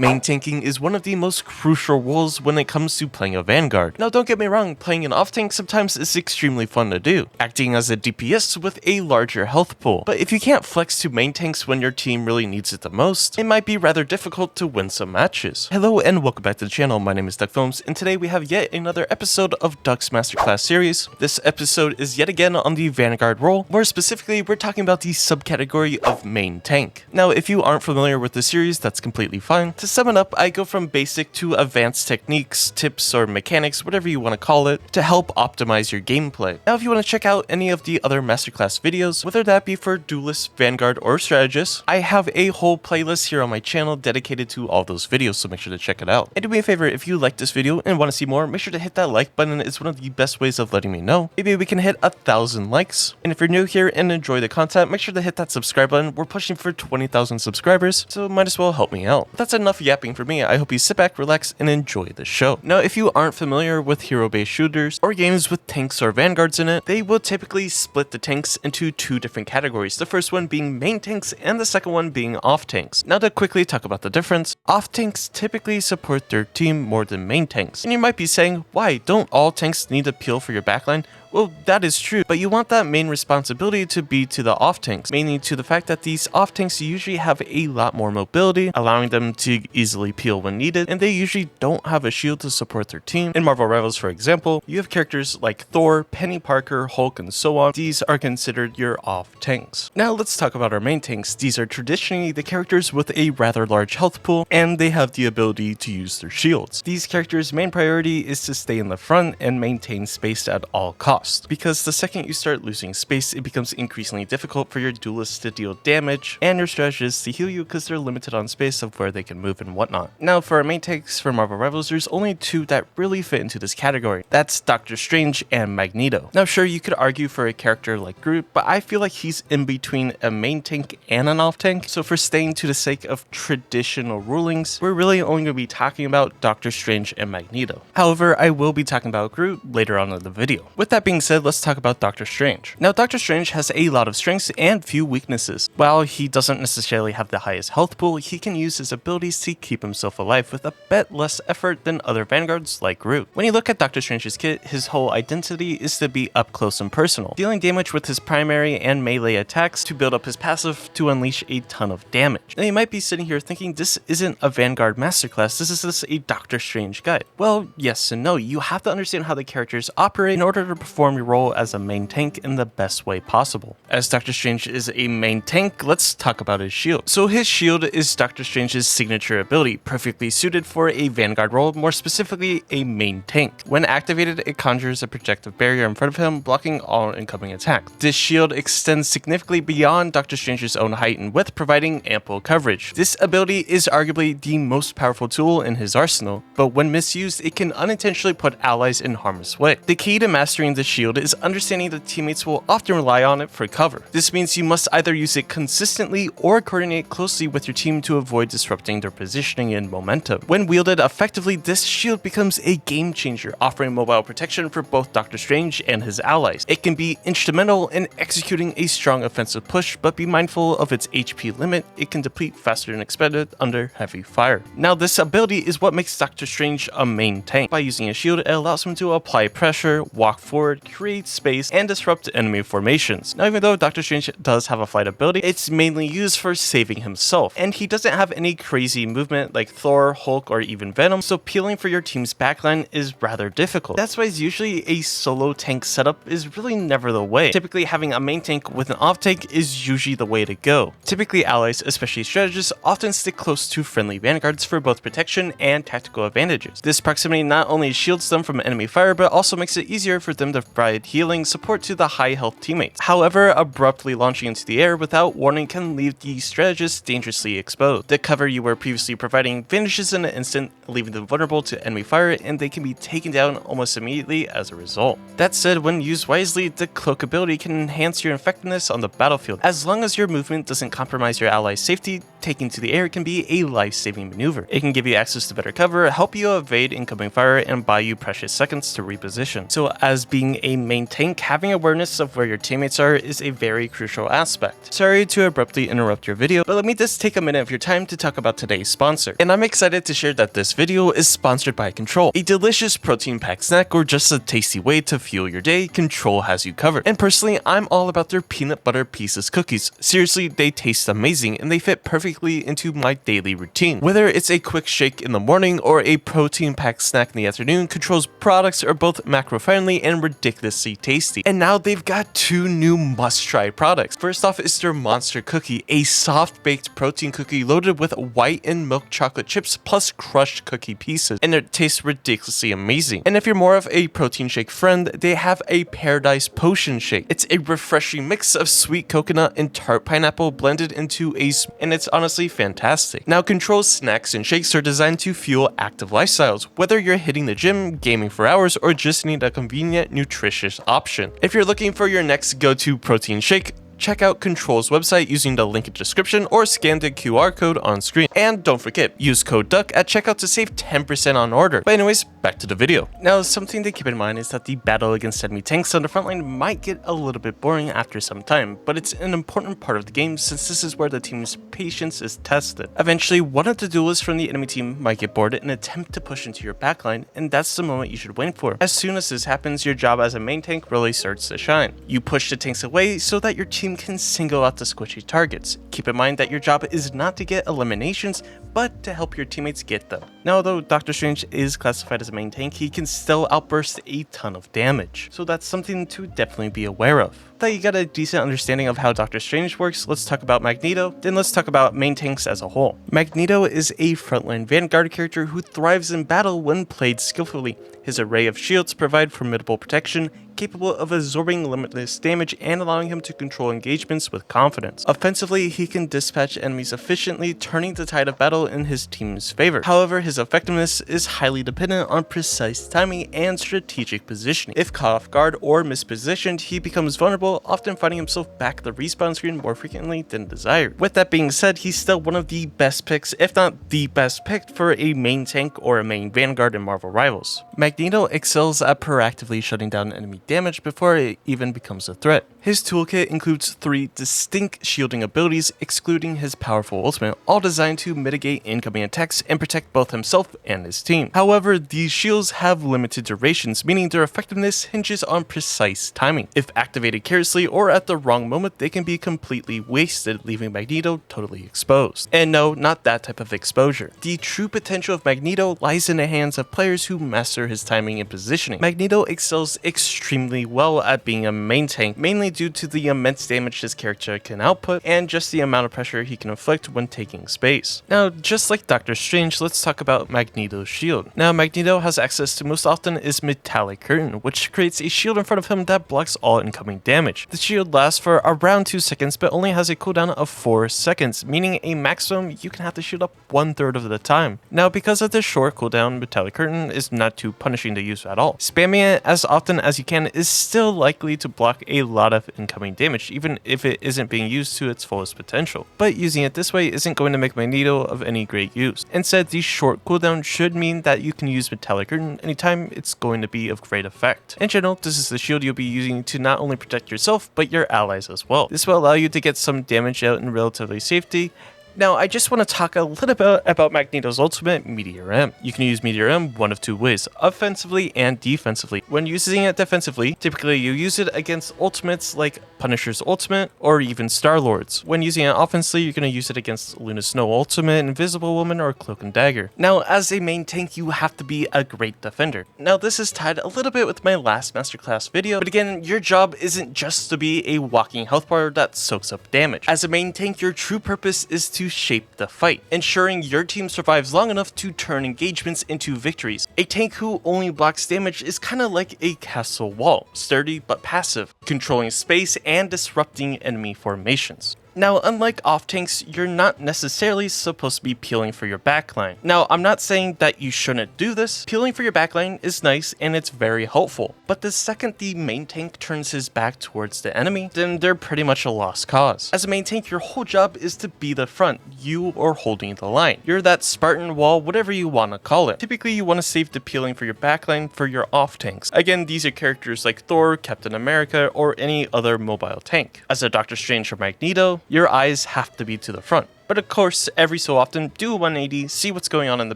Main tanking is one of the most crucial roles when it comes to playing a Vanguard. Now don't get me wrong, playing an off tank sometimes is extremely fun to do, acting as a DPS with a larger health pool. But if you can't flex to main tanks when your team really needs it the most, it might be rather difficult to win some matches. Hello and welcome back to the channel, my name is DuckFilms, and today we have yet another episode of Duck's Masterclass series. This episode is yet again on the Vanguard role. More specifically, we're talking about the subcategory of main tank. Now if you aren't familiar with the series, that's completely fine. To sum it up, I go from basic to advanced techniques, tips, or mechanics, whatever you want to call it, to help optimize your gameplay. Now if you want to check out any of the other masterclass videos, whether that be for duelists, Vanguard, or strategists, I have a whole playlist here on my channel dedicated to all those videos, so make sure to check it out. And do me a favor, if you like this video and want to see more, make sure to hit that like button. It's one of the best ways of letting me know. Maybe we can hit 1,000 likes. And if you're new here and enjoy the content, make sure to hit that subscribe button. We're pushing for 20,000 subscribers, so might as well help me out. That's enough yapping for me. I hope you sit back, relax, and enjoy the show. Now, if you aren't familiar with hero-based shooters or games with tanks or vanguards in it, they will typically split the tanks into two different categories. The first one being main tanks and the second one being off tanks. Now to quickly talk about the difference, off tanks typically support their team more than main tanks. And you might be saying, why? Don't all tanks need a peel for your backline? Well, that is true, but you want that main responsibility to be to the off tanks, mainly to the fact that these off tanks usually have a lot more mobility, allowing them to easily peel when needed, and they usually don't have a shield to support their team. In Marvel Rivals, for example, you have characters like Thor, Penny Parker, Hulk, and so on. These are considered your off tanks. Now let's talk about our main tanks. These are traditionally the characters with a rather large health pool, and they have the ability to use their shields. These characters' main priority is to stay in the front and maintain space at all costs, because the second you start losing space, it becomes increasingly difficult for your duelists to deal damage and your strategists to heal you because they're limited on space of where they can move and whatnot. Now for our main tanks for Marvel Rivals, there's only two that really fit into this category. That's Dr.Strange and Magneto. Now sure, you could argue for a character like Groot, but I feel like he's in between a main tank and an off tank, so for staying to the sake of traditional rulings, we're really only going to be talking about Dr. Strange and Magneto. However, I will be talking about Groot later on in the video. With that being said, let's talk about Dr. Strange. Now, Dr. Strange has a lot of strengths and few weaknesses. While he doesn't necessarily have the highest health pool, he can use his abilities to keep himself alive with a bit less effort than other Vanguards like Groot. When you look at Dr. Strange's kit, his whole identity is to be up close and personal, dealing damage with his primary and melee attacks to build up his passive to unleash a ton of damage. Now, you might be sitting here thinking this isn't a Vanguard masterclass, this is just a Dr. Strange guide. Well, yes and no. You have to understand how the characters operate in order to perform your role as a main tank in the best way possible. As Dr. Strange is a main tank, let's talk about his shield. So his shield is Dr. Strange's signature ability, perfectly suited for a Vanguard role, more specifically a main tank. When activated, it conjures a projective barrier in front of him, blocking all incoming attacks. This shield extends significantly beyond Dr. Strange's own height and width, providing ample coverage. This ability is arguably the most powerful tool in his arsenal, but when misused, it can unintentionally put allies in harm's way. The key to mastering the shield is understanding that teammates will often rely on it for cover. This means you must either use it consistently or coordinate closely with your team to avoid disrupting their positioning and momentum. When wielded effectively, this shield becomes a game changer, offering mobile protection for both Dr. Strange and his allies. It can be instrumental in executing a strong offensive push, but be mindful of its HP limit. It can deplete faster than expected under heavy fire. Now this ability is what makes Dr. Strange a main tank. By using a shield, it allows him to apply pressure, walk forward, create space, and disrupt enemy formations. Now even though Dr. Strange does have a flight ability, it's mainly used for saving himself, and he doesn't have any crazy movement like Thor, Hulk, or even Venom, so peeling for your team's backline is rather difficult. That's why it's usually a solo tank setup is really never the way. Typically having a main tank with an off tank is usually the way to go. Typically allies, especially strategists, often stick close to friendly vanguards for both protection and tactical advantages. This proximity not only shields them from enemy fire, but also makes it easier for them to provide healing support to the high health teammates. However, abruptly launching into the air without warning can leave the strategist dangerously exposed. The cover you were previously providing vanishes in an instant, leaving them vulnerable to enemy fire, and they can be taken down almost immediately as a result. That said, when used wisely, the cloak ability can enhance your effectiveness on the battlefield. As long as your movement doesn't compromise your allies' safety, taking to the air can be a life-saving maneuver. It can give you access to better cover, help you evade incoming fire, and buy you precious seconds to reposition. So as being being a main tank, having awareness of where your teammates are is a very crucial aspect. Sorry to abruptly interrupt your video, but let me just take a minute of your time to talk about today's sponsor. And I'm excited to share that this video is sponsored by Control, a delicious protein-packed snack or just a tasty way to fuel your day. Control has you covered. And personally, I'm all about their peanut butter pieces cookies. Seriously, they taste amazing and they fit perfectly into my daily routine. Whether it's a quick shake in the morning or a protein-packed snack in the afternoon, Control's products are both macro-friendly and ridiculously tasty. And now they've got two new must-try products. First off is their Monster Cookie, a soft-baked protein cookie loaded with white and milk chocolate chips plus crushed cookie pieces, and it tastes ridiculously amazing. And if you're more of a protein shake friend, they have a Paradise Potion Shake. It's a refreshing mix of sweet coconut and tart pineapple blended into and it's honestly fantastic. Now, Control's snacks and shakes are designed to fuel active lifestyles, whether you're hitting the gym, gaming for hours, or just need a convenient, nutritious option. If you're looking for your next go-to protein shake, check out Control's website using the link in the description or scan the QR code on screen. And don't forget, use code DUCK at checkout to save 10% on order. But anyways, back to the video. Now, something to keep in mind is that the battle against enemy tanks on the front line might get a little bit boring after some time, but it's an important part of the game since this is where the team's patience is tested. Eventually, one of the duelists from the enemy team might get bored and attempt to push into your backline, and that's the moment you should wait for. As soon as this happens, your job as a main tank really starts to shine. You push the tanks away so that your team can single out the squishy targets. Keep in mind that your job is not to get eliminations, but to help your teammates get them. Now, although Dr. Strange is classified as a main tank, he can still outburst a ton of damage, so that's something to definitely be aware of. That you got a decent understanding of how Dr. Strange works, let's talk about Magneto, then let's talk about main tanks as a whole. Magneto is a frontline vanguard character who thrives in battle when played skillfully. His array of shields provide formidable protection, capable of absorbing limitless damage and allowing him to control engagements with confidence. Offensively, he can dispatch enemies efficiently, turning the tide of battle in his team's favor. However, his effectiveness is highly dependent on precise timing and strategic positioning. If caught off guard or mispositioned, he becomes vulnerable, often finding himself back at the respawn screen more frequently than desired. With that being said, he's still one of the best picks, if not the best pick, for a main tank or a main vanguard in Marvel Rivals. Magneto excels at proactively shutting down enemy damage before it even becomes a threat. His toolkit includes 3 distinct shielding abilities, excluding his powerful ultimate, all designed to mitigate incoming attacks and protect both himself and his team. However, these shields have limited durations, meaning their effectiveness hinges on precise timing. If activated carelessly or at the wrong moment, they can be completely wasted, leaving Magneto totally exposed. And no, not that type of exposure. The true potential of Magneto lies in the hands of players who master his timing and positioning. Magneto excels extremely well at being a main tank, mainly due to the immense damage his character can output and just the amount of pressure he can inflict when taking space. Now, just like Dr. Strange, let's talk about Magneto's shield. Now, Magneto has access to most often is Metallic Curtain, which creates a shield in front of him that blocks all incoming damage. The shield lasts for around 2 seconds, but only has a cooldown of 4 seconds, meaning a maximum you can have the shield up 1/3 of the time. Now, because of this short cooldown, Metallic Curtain is not too punishing to use at all. Spamming it as often as you can is still likely to block a lot of incoming damage, even if it isn't being used to its fullest potential. But using it this way isn't going to make Magneto of any great use. Instead, the short cooldown should mean that you can use Metallic Curtain anytime it's going to be of great effect. In general, this is the shield you'll be using to not only protect yourself, but your allies as well. This will allow you to get some damage out in relatively safety. Now, I just want to talk a little bit about Magneto's ultimate, Meteor M. You can use Meteor M one of 2 ways, offensively and defensively. When using it defensively, typically you use it against ultimates like Punisher's ultimate or even Star-Lord's. When using it offensively, you're going to use it against Luna Snow ultimate, Invisible Woman, or Cloak and Dagger. Now, as a main tank, you have to be a great defender. Now, this is tied a little bit with my last masterclass video, but again, your job isn't just to be a walking health bar that soaks up damage. As a main tank, your true purpose is to shape the fight, ensuring your team survives long enough to turn engagements into victories. A tank who only blocks damage is kind of like a castle wall, sturdy but passive, controlling space and disrupting enemy formations. Now, unlike off tanks, you're not necessarily supposed to be peeling for your backline. Now, I'm not saying that you shouldn't do this. Peeling for your backline is nice and it's very helpful, but the second the main tank turns his back towards the enemy, then they're pretty much a lost cause. As a main tank, your whole job is to be the front. You are holding the line. You're that Spartan wall, whatever you want to call it. Typically, you want to save the peeling for your backline for your off tanks. Again, these are characters like Thor, Captain America, or any other mobile tank. As a Dr. Strange or Magneto, your eyes have to be to the front. But of course, every so often, do a 180, see what's going on in the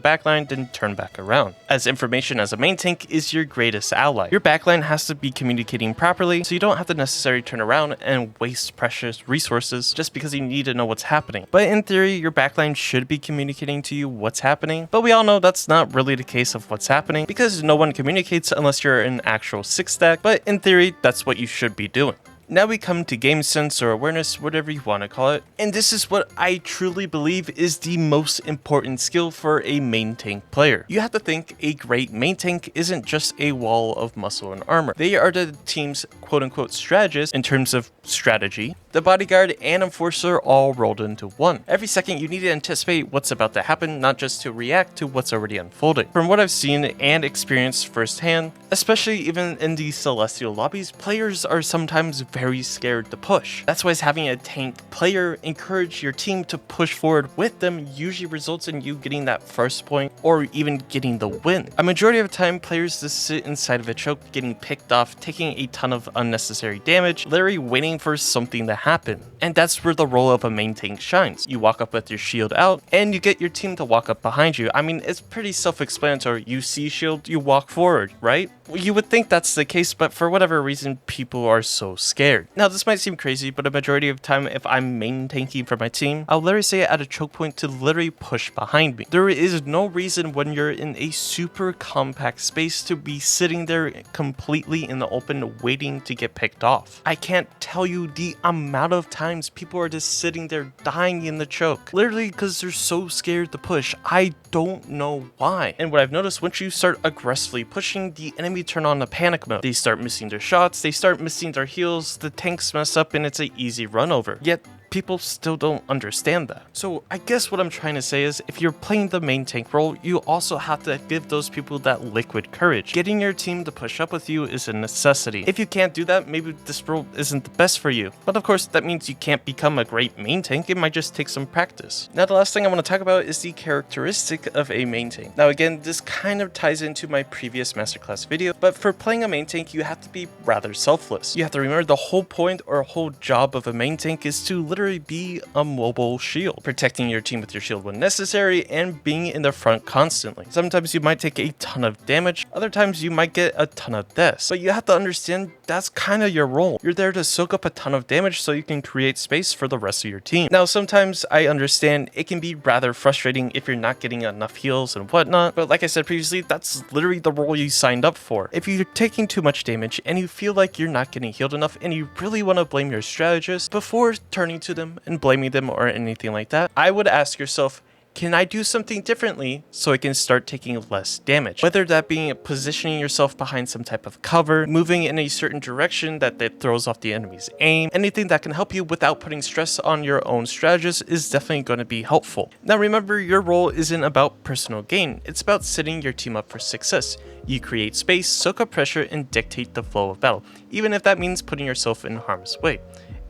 backline, then turn back around. As information as a main tank is your greatest ally. Your backline has to be communicating properly, so you don't have to necessarily turn around and waste precious resources just because you need to know what's happening. But in theory, your backline should be communicating to you what's happening, but we all know that's not really the case of what's happening, because no one communicates unless you're an actual 6-stack, but in theory, that's what you should be doing. Now we come to game sense or awareness, whatever you want to call it, and this is what I truly believe is the most important skill for a main tank player. You have to think a great main tank isn't just a wall of muscle and armor. They are the team's quote-unquote strategist in terms of strategy, the bodyguard and enforcer all rolled into one. Every second you need to anticipate what's about to happen, not just to react to what's already unfolding. From what I've seen and experienced firsthand, especially even in the celestial lobbies, players are sometimes very scared to push. That's why having a tank player encourage your team to push forward with them usually results in you getting that first point or even getting the win. A majority of the time, players just sit inside of a choke, getting picked off, taking a ton of unnecessary damage, literally waiting for something to happen. And that's where the role of a main tank shines. You walk up with your shield out and you get your team to walk up behind you. I mean, it's pretty self-explanatory. You see shield, you walk forward, right? You would think that's the case, but for whatever reason, people are so scared. Now, this might seem crazy, but a majority of the time, if I'm main tanking for my team, I'll literally say at a choke point to literally push behind me. There is no reason when you're in a super compact space to be sitting there completely in the open waiting to get picked off. I can't tell you the amount of times people are just sitting there dying in the choke. Literally because they're so scared to push. I don't know why. And what I've noticed, once you start aggressively pushing, the enemy turn on the panic mode. They start missing their shots, they start missing their heals, the tanks mess up, and it's an easy run over. Yet people still don't understand that. So I guess what I'm trying to say is, if you're playing the main tank role, you also have to give those people that liquid courage. Getting your team to push up with you is a necessity. If you can't do that, maybe this role isn't the best for you. But of course, that means you can't become a great main tank. It might just take some practice. Now, the last thing I want to talk about is the characteristic of a main tank. Now again, this kind of ties into my previous masterclass video, but for playing a main tank, you have to be rather selfless. You have to remember the whole point or whole job of a main tank is to literally be a mobile shield, protecting your team with your shield when necessary and being in the front constantly. Sometimes you might take a ton of damage, other times you might get a ton of deaths, but you have to understand that's kind of your role. You're there to soak up a ton of damage so you can create space for the rest of your team. Now, sometimes I understand it can be rather frustrating if you're not getting enough heals and whatnot, but like I said previously, that's literally the role you signed up for. If you're taking too much damage and you feel like you're not getting healed enough and you really want to blame your strategist, before turning to them and blaming them or anything like that, I would ask yourself, can I do something differently so I can start taking less damage? Whether that being positioning yourself behind some type of cover, moving in a certain direction that throws off the enemy's aim, anything that can help you without putting stress on your own strategist is definitely going to be helpful. Now remember, your role isn't about personal gain, it's about setting your team up for success. You create space, soak up pressure, and dictate the flow of battle, even if that means putting yourself in harm's way.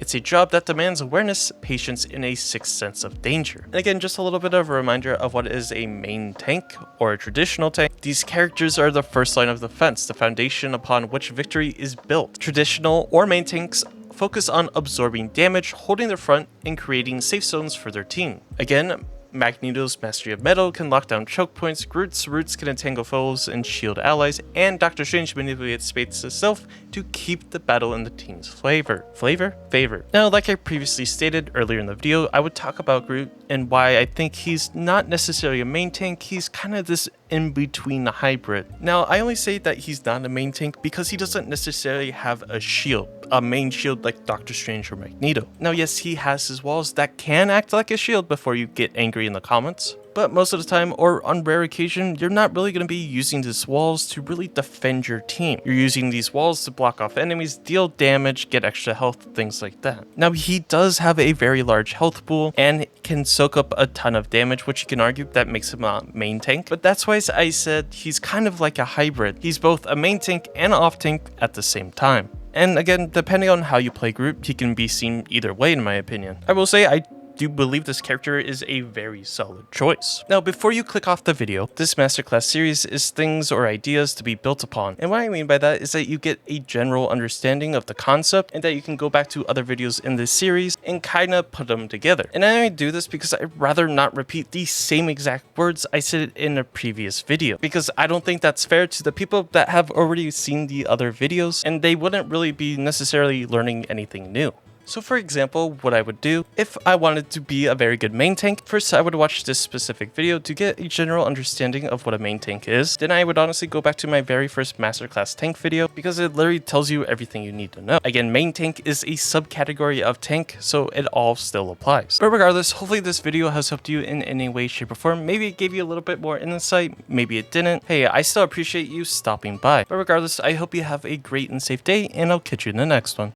It's a job that demands awareness, patience, and a sixth sense of danger. And again, just a little bit of a reminder of what is a main tank or a traditional tank. These characters are the first line of defense, the foundation upon which victory is built. Traditional or main tanks focus on absorbing damage, holding their front, and creating safe zones for their team. Again, Magneto's Mastery of Metal can lock down choke points, Groot's roots can entangle foes and shield allies, and Dr. Strange manipulates space itself to keep the battle in the team's favor. Now, like I previously stated earlier in the video, I would talk about Groot and why I think he's not necessarily a main tank, he's kind of this in-between hybrid. Now, I only say that he's not a main tank because he doesn't necessarily have a shield, a main shield like Dr. Strange or Magneto. Now, yes, he has his walls that can act like a shield before you get angry in the comments, but most of the time, or on rare occasion, you're not really going to be using these walls to really defend your team. You're using these walls to block off enemies, deal damage, get extra health, things like that. Now, he does have a very large health pool and can soak up a ton of damage, which you can argue that makes him a main tank, but that's why I said he's kind of like a hybrid. He's both a main tank and off tank at the same time. And again, depending on how you play Groot, he can be seen either way in my opinion. I will say I do believe this character is a very solid choice. Now, before you click off the video, this masterclass series is things or ideas to be built upon. And what I mean by that is that you get a general understanding of the concept and that you can go back to other videos in this series and kind of put them together. And I do this because I'd rather not repeat the same exact words I said in a previous video, because I don't think that's fair to the people that have already seen the other videos and they wouldn't really be necessarily learning anything new. So for example, what I would do if I wanted to be a very good main tank, first I would watch this specific video to get a general understanding of what a main tank is. Then I would honestly go back to my very first masterclass tank video because it literally tells you everything you need to know. Again, main tank is a subcategory of tank, so it all still applies. But regardless, hopefully this video has helped you in any way, shape, or form. Maybe it gave you a little bit more insight, maybe it didn't. Hey, I still appreciate you stopping by. But regardless, I hope you have a great and safe day, and I'll catch you in the next one.